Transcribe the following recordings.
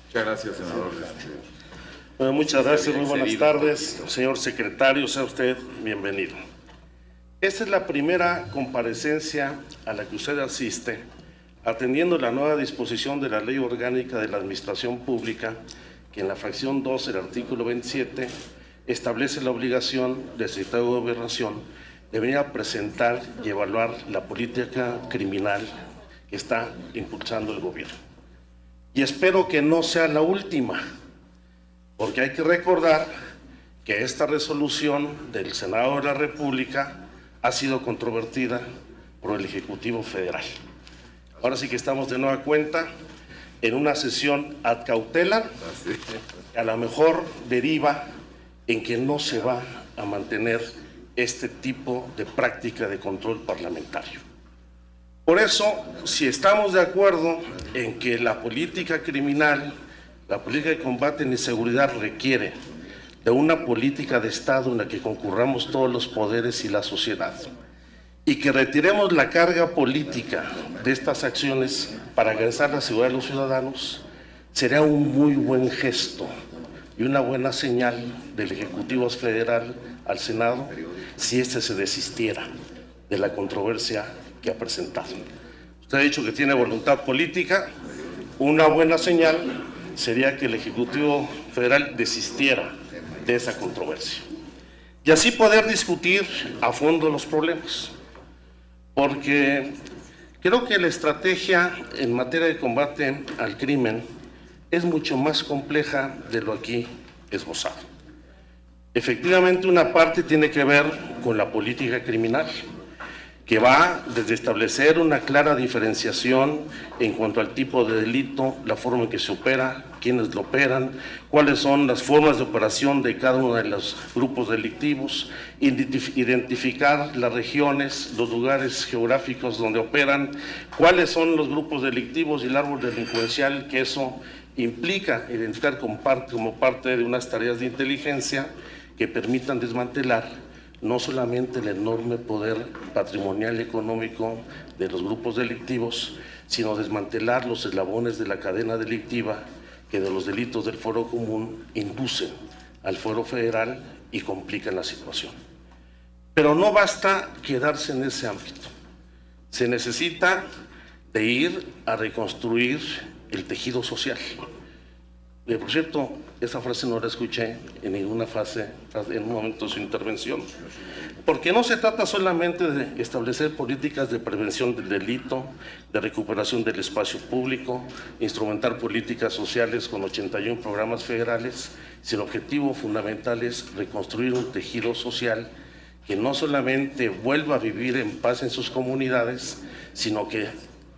Muchas gracias, senador. Bueno, muchas gracias, muy buenas tardes. Señor secretario, sea usted bienvenido. Esta es la primera comparecencia a la que usted asiste, atendiendo la nueva disposición de la Ley Orgánica de la Administración Pública, que en la fracción 2 del artículo 27 establece la obligación del secretario de Gobernación de venir a presentar y evaluar la política criminal que está impulsando el gobierno. Y espero que no sea la última, porque hay que recordar que esta resolución del Senado de la República ha sido controvertida por el Ejecutivo Federal. Ahora sí que estamos de nueva cuenta en una sesión ad cautelam, que a lo mejor deriva en que no se va a mantener este tipo de práctica de control parlamentario. Por eso, si estamos de acuerdo en que la política criminal, la política de combate en inseguridad requiere de una política de Estado en la que concurramos todos los poderes y la sociedad, y que retiremos la carga política de estas acciones para garantizar la seguridad de los ciudadanos, sería un muy buen gesto y una buena señal del Ejecutivo Federal al Senado si éste se desistiera de la controversia que ha presentado. Usted ha dicho que tiene voluntad política. Una buena señal sería que el Ejecutivo Federal desistiera de esa controversia y así poder discutir a fondo los problemas, porque creo que la estrategia en materia de combate al crimen es mucho más compleja de lo aquí esbozado. Efectivamente, una parte tiene que ver con la política criminal, que va desde establecer una clara diferenciación en cuanto al tipo de delito, la forma en que se opera, quiénes lo operan, cuáles son las formas de operación de cada uno de los grupos delictivos, identificar las regiones, los lugares geográficos donde operan, cuáles son los grupos delictivos y el árbol delincuencial que eso implica identificar como parte de unas tareas de inteligencia que permitan desmantelar no solamente el enorme poder patrimonial y económico de los grupos delictivos, sino desmantelar los eslabones de la cadena delictiva que de los delitos del fuero común inducen al fuero federal y complican la situación. Pero no basta quedarse en ese ámbito. Se necesita de ir a reconstruir el tejido social. Por cierto, esa frase no la escuché en ninguna fase, en un momento de su intervención, porque no se trata solamente de establecer políticas de prevención del delito, de recuperación del espacio público, instrumentar políticas sociales con 81 programas federales, sino el objetivo fundamental es reconstruir un tejido social que no solamente vuelva a vivir en paz en sus comunidades, sino que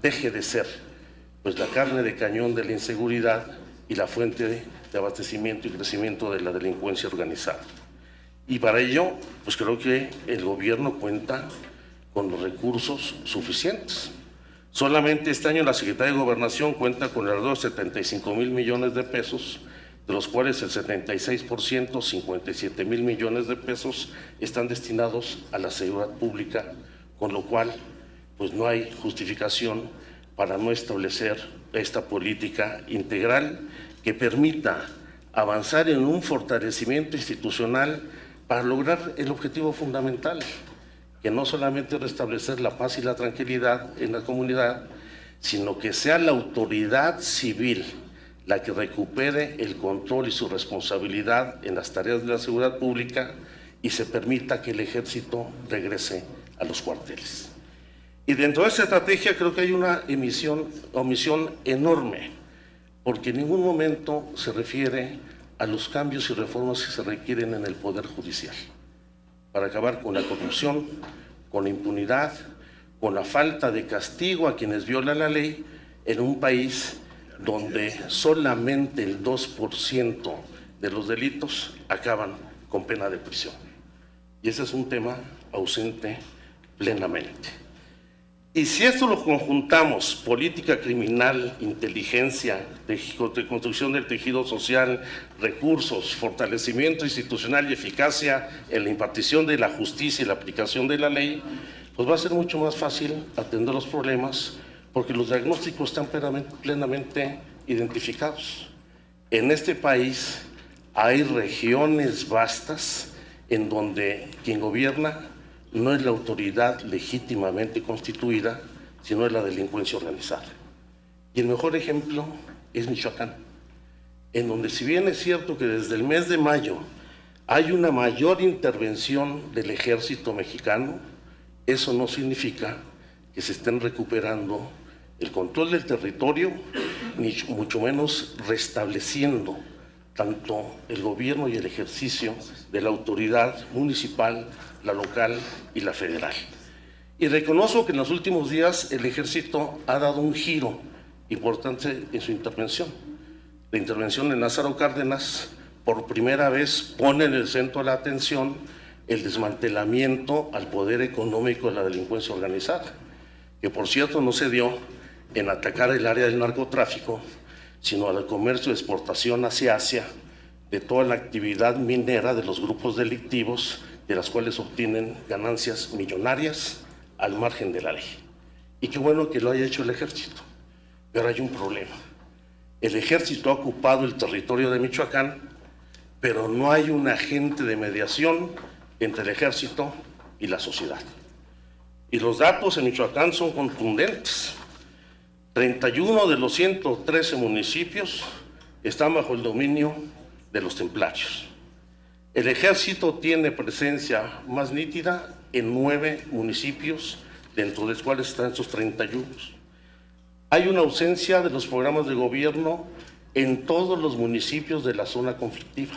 deje de ser pues la carne de cañón de la inseguridad y la fuente de abastecimiento y crecimiento de la delincuencia organizada. Y para ello, pues creo que el gobierno cuenta con los recursos suficientes. Solamente este año la Secretaría de Gobernación cuenta con alrededor de 75,000 millones de pesos, de los cuales el 76%, 57,000 millones de pesos, están destinados a la seguridad pública, con lo cual pues no hay justificación para no establecer esta política integral que permita avanzar en un fortalecimiento institucional para lograr el objetivo fundamental, que no solamente es restablecer la paz y la tranquilidad en la comunidad, sino que sea la autoridad civil la que recupere el control y su responsabilidad en las tareas de la seguridad pública y se permita que el ejército regrese a los cuarteles. Y dentro de esa estrategia creo que hay una omisión enorme, porque en ningún momento se refiere a los cambios y reformas que se requieren en el Poder Judicial para acabar con la corrupción, con la impunidad, con la falta de castigo a quienes violan la ley en un país donde solamente el 2% de los delitos acaban con pena de prisión. Y ese es un tema ausente plenamente. Y si esto lo conjuntamos, política criminal, inteligencia, de construcción del tejido social, recursos, fortalecimiento institucional y eficacia en la impartición de la justicia y la aplicación de la ley, pues va a ser mucho más fácil atender los problemas, porque los diagnósticos están plenamente identificados. En este país hay regiones vastas en donde quien gobierna no es la autoridad legítimamente constituida, sino es la delincuencia organizada. Y el mejor ejemplo es Michoacán, en donde, si bien es cierto que desde el mes de mayo hay una mayor intervención del ejército mexicano, eso no significa que se estén recuperando el control del territorio, ni mucho menos restableciendo tanto el gobierno y el ejercicio de la autoridad municipal, la local y la federal. Y reconozco que en los últimos días el ejército ha dado un giro importante en su intervención. La intervención en Lázaro Cárdenas por primera vez pone en el centro de la atención el desmantelamiento al poder económico de la delincuencia organizada, que por cierto no se dio en atacar el área del narcotráfico, sino al comercio de exportación hacia Asia de toda la actividad minera de los grupos delictivos, de las cuales obtienen ganancias millonarias al margen de la ley. Y qué bueno que lo haya hecho el ejército, pero hay un problema. El ejército ha ocupado el territorio de Michoacán, pero no hay un agente de mediación entre el ejército y la sociedad. Y los datos en Michoacán son contundentes. 31 de los 113 municipios están bajo el dominio de los templarios. El ejército tiene presencia más nítida en 9 municipios, dentro de los cuales están estos 31. Hay una ausencia de los programas de gobierno en todos los municipios de la zona conflictiva.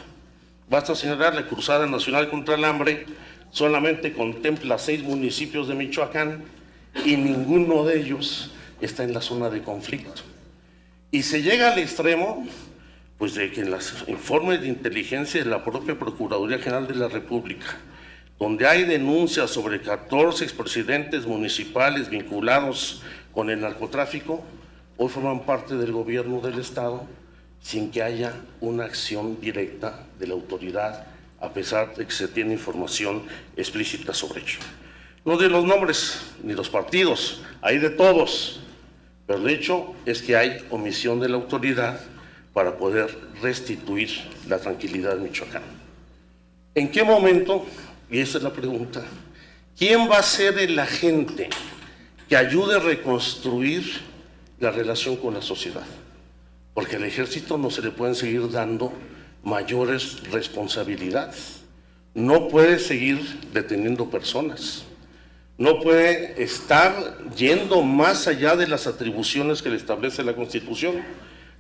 Basta señalar, la Cruzada Nacional contra el Hambre solamente contempla 6 municipios de Michoacán y ninguno de ellos está en la zona de conflicto. Y se llega al extremo, pues, de que en los informes de inteligencia de la propia Procuraduría General de la República, donde hay denuncias sobre 14 expresidentes municipales vinculados con el narcotráfico, hoy forman parte del gobierno del Estado sin que haya una acción directa de la autoridad, a pesar de que se tiene información explícita sobre ello. No de los nombres ni los partidos, hay de todos, pero el hecho es que hay omisión de la autoridad para poder restituir la tranquilidad en Michoacán. ¿En qué momento? Y esa es la pregunta. ¿Quién va a ser el agente que ayude a reconstruir la relación con la sociedad? Porque al ejército no se le pueden seguir dando mayores responsabilidades. No puede seguir deteniendo personas. No puede estar yendo más allá de las atribuciones que le establece la Constitución.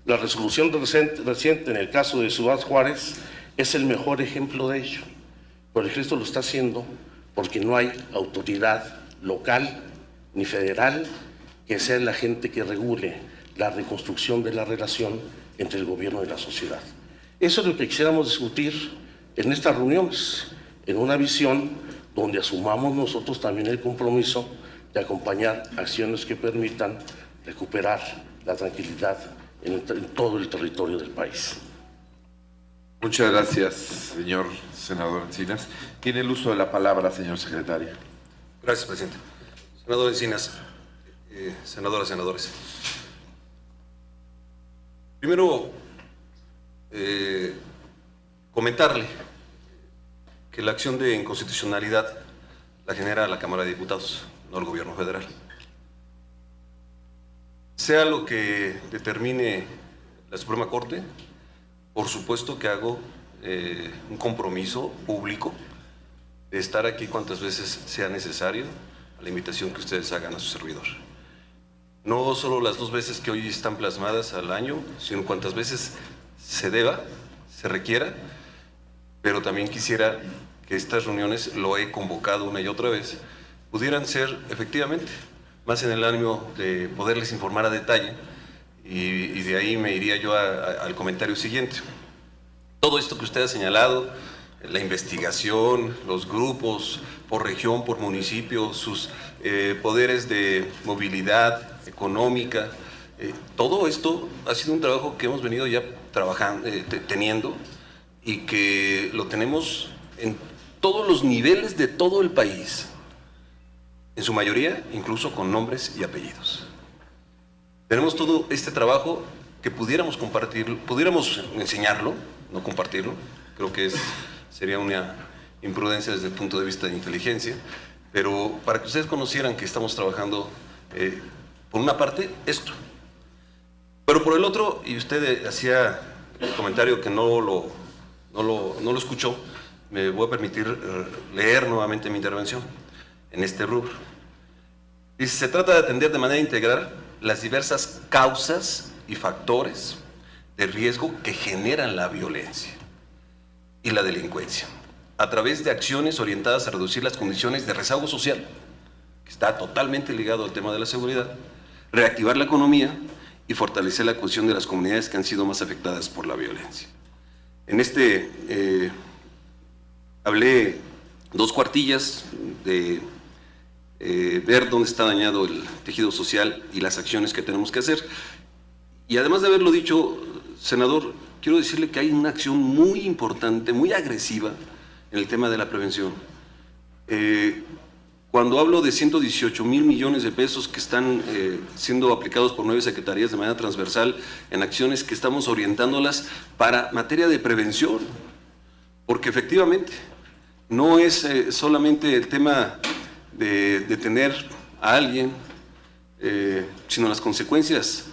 La resolución reciente en el caso de Ciudad Juárez es el mejor ejemplo de ello. Pero el ejército lo está haciendo porque no hay autoridad local ni federal que sea el agente que regule la reconstrucción de la relación entre el gobierno y la sociedad. Eso es lo que quisiéramos discutir en estas reuniones, en una visión donde asumamos nosotros también el compromiso de acompañar acciones que permitan recuperar la tranquilidad en todo el territorio del país. Muchas gracias, señor senador Encinas. Tiene el uso de la palabra, señor secretario. Gracias, presidente. Senador Encinas, senadoras, senadores. Primero, comentarle que la acción de inconstitucionalidad la genera la Cámara de Diputados, no el Gobierno federal. Sea lo que determine la Suprema Corte, por supuesto que hago un compromiso público de estar aquí cuantas veces sea necesario a la invitación que ustedes hagan a su servidor. No solo las 2 veces que hoy están plasmadas al año, sino cuantas veces se deba, se requiera, pero también quisiera que estas reuniones, lo he convocado una y otra vez, pudieran ser efectivamente más en el ánimo de poderles informar a detalle, y de ahí me iría yo al comentario siguiente. Todo esto que usted ha señalado, la investigación, los grupos por región, por municipio, sus poderes de movilidad económica, todo esto ha sido un trabajo que hemos venido ya trabajando, teniendo, y que lo tenemos en todos los niveles de todo el país, en su mayoría incluso con nombres y apellidos. Tenemos todo este trabajo que pudiéramos compartirlo, pudiéramos enseñarlo, no compartirlo. Creo que sería una imprudencia desde el punto de vista de inteligencia, pero para que ustedes conocieran que estamos trabajando, por una parte, esto. Pero por el otro, y usted hacía el comentario que no lo escuchó, me voy a permitir leer nuevamente mi intervención en este rubro. Dice, se trata de atender de manera integral las diversas causas y factores de riesgo que generan la violencia y la delincuencia, a través de acciones orientadas a reducir las condiciones de rezago social, que está totalmente ligado al tema de la seguridad, reactivar la economía y fortalecer la cohesión de las comunidades que han sido más afectadas por la violencia. En hablé 2 cuartillas de ver dónde está dañado el tejido social y las acciones que tenemos que hacer. Y además de haberlo dicho, senador, quiero decirle que hay una acción muy importante, muy agresiva en el tema de la prevención. Cuando hablo de 118,000 millones de pesos que están siendo aplicados por 9 secretarías de manera transversal en acciones que estamos orientándolas para materia de prevención, porque efectivamente no es solamente el tema de detener a alguien, sino las consecuencias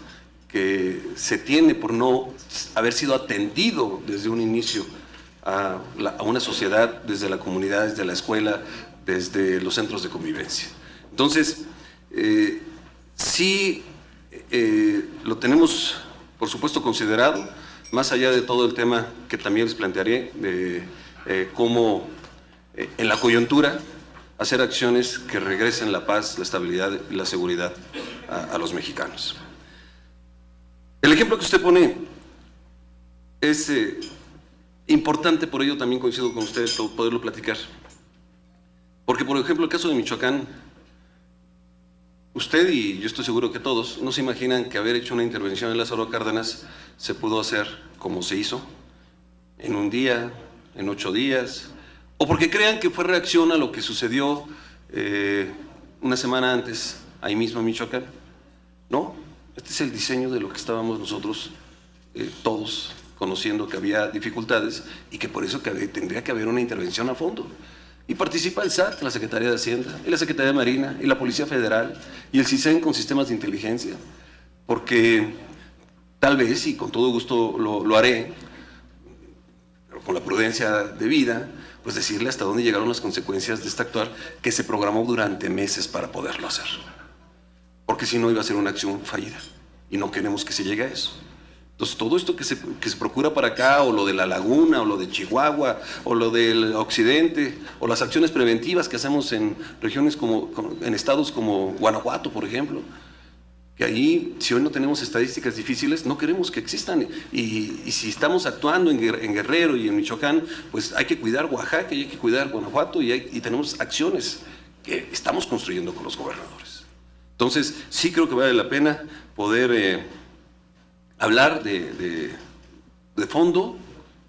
que se tiene por no haber sido atendido desde un inicio a una sociedad, desde la comunidad, desde la escuela, desde los centros de convivencia. Entonces, sí lo tenemos, por supuesto, considerado, más allá de todo el tema que también les plantearé, de cómo en la coyuntura hacer acciones que regresen la paz, la estabilidad y la seguridad a los mexicanos. El ejemplo que usted pone es importante, por ello también coincido con usted poderlo platicar. Porque, por ejemplo, el caso de Michoacán, usted y yo estoy seguro que todos no se imaginan que haber hecho una intervención en Lázaro Cárdenas se pudo hacer como se hizo, en un día, en 8 días, o porque crean que fue reacción a lo que sucedió una semana antes, ahí mismo en Michoacán. No, este es el diseño de lo que estábamos nosotros todos conociendo, que había dificultades y que por eso tendría que haber una intervención a fondo. Y participa el SAT, la Secretaría de Hacienda, y la Secretaría de Marina, y la Policía Federal, y el CISEN con sistemas de inteligencia, porque tal vez, y con todo gusto lo haré, pero con la prudencia debida, pues decirle hasta dónde llegaron las consecuencias de este actuar que se programó durante meses para poderlo hacer. Porque si no iba a ser una acción fallida, y no queremos que se llegue a eso. Entonces, todo esto que se procura para acá, o lo de la Laguna, o lo de Chihuahua, o lo del occidente, o las acciones preventivas que hacemos en regiones en estados como Guanajuato, por ejemplo, que ahí, si hoy no tenemos estadísticas difíciles, no queremos que existan. Y si estamos actuando en Guerrero y en Michoacán, pues hay que cuidar Oaxaca y hay que cuidar Guanajuato, y tenemos acciones que estamos construyendo con los gobernadores. Entonces, sí creo que vale la pena poder hablar de fondo,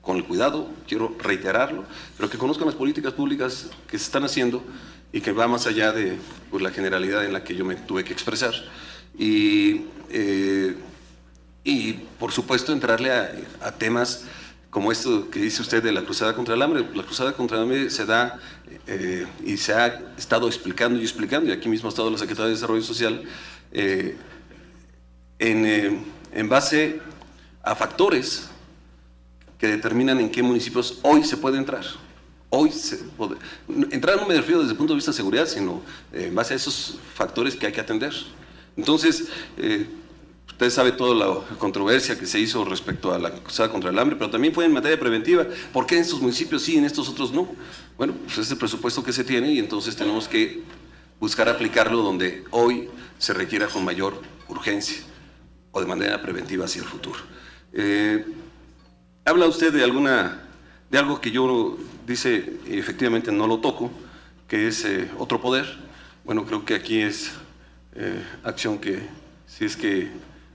con el cuidado, quiero reiterarlo, pero que conozcan las políticas públicas que se están haciendo y que va más allá de la generalidad en la que yo me tuve que expresar. Y por supuesto, entrarle a temas como esto que dice usted de la Cruzada contra el Hambre. La Cruzada contra el Hambre se da y se ha estado explicando, y aquí mismo ha estado la Secretaría de Desarrollo Social, en base a factores que determinan en qué municipios hoy se puede entrar. Entrar no me refiero desde el punto de vista de seguridad, sino en base a esos factores que hay que atender. Entonces, usted sabe toda la controversia que se hizo respecto a la Cruzada contra el Hambre, pero también fue en materia preventiva. ¿Por qué en estos municipios sí y en estos otros no? Bueno, pues es el presupuesto que se tiene y entonces tenemos que buscar aplicarlo donde hoy se requiera con mayor urgencia o de manera preventiva hacia el futuro. Habla usted de algo que yo dice, y efectivamente no lo toco, que es otro poder. Bueno, creo que aquí es acción que, si es que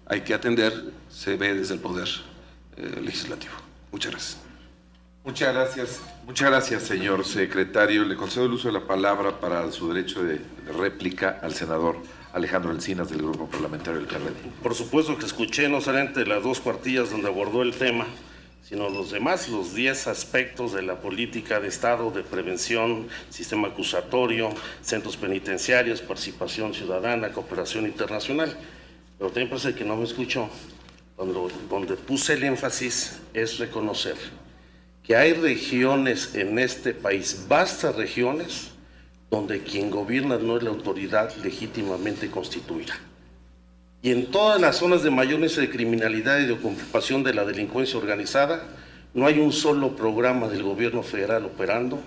hay que atender, se ve desde el poder legislativo. Muchas gracias. Muchas gracias, señor secretario. Le concedo el uso de la palabra para su derecho de réplica al senador Alejandro Encinas, del Grupo Parlamentario del PRD. Por supuesto que escuché no solamente las 2 cuartillas donde abordó el tema, sino los demás, los 10 aspectos de la política de Estado, de prevención, sistema acusatorio, centros penitenciarios, participación ciudadana, cooperación internacional. Pero también parece que no me escuchó. Donde puse el énfasis es reconocer que hay regiones en este país, vastas regiones, donde quien gobierna no es la autoridad legítimamente constituida. Y en todas las zonas de mayor índice de criminalidad y de ocupación de la delincuencia organizada, no hay un solo programa del gobierno federal operando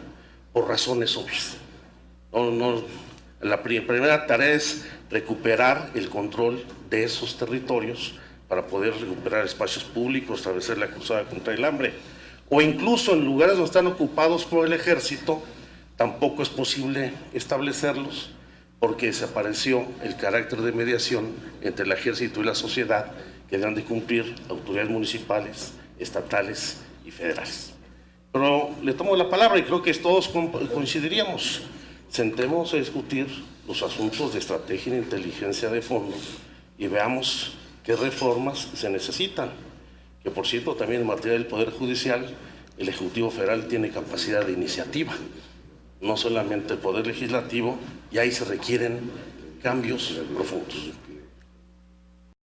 por razones obvias. La primera tarea es recuperar el control de esos territorios para poder recuperar espacios públicos, establecer la cruzada contra el hambre. O incluso en lugares donde están ocupados por el ejército, tampoco es posible establecerlos porque desapareció el carácter de mediación entre el ejército y la sociedad que deben de cumplir autoridades municipales, estatales y federales. Pero le tomo la palabra y creo que todos coincidiríamos. Sentemos a discutir los asuntos de estrategia e inteligencia de fondo y veamos qué reformas se necesitan. Que por cierto, también en materia del Poder Judicial, el Ejecutivo Federal tiene capacidad de iniciativa, no solamente el Poder Legislativo, y ahí se requieren cambios profundos.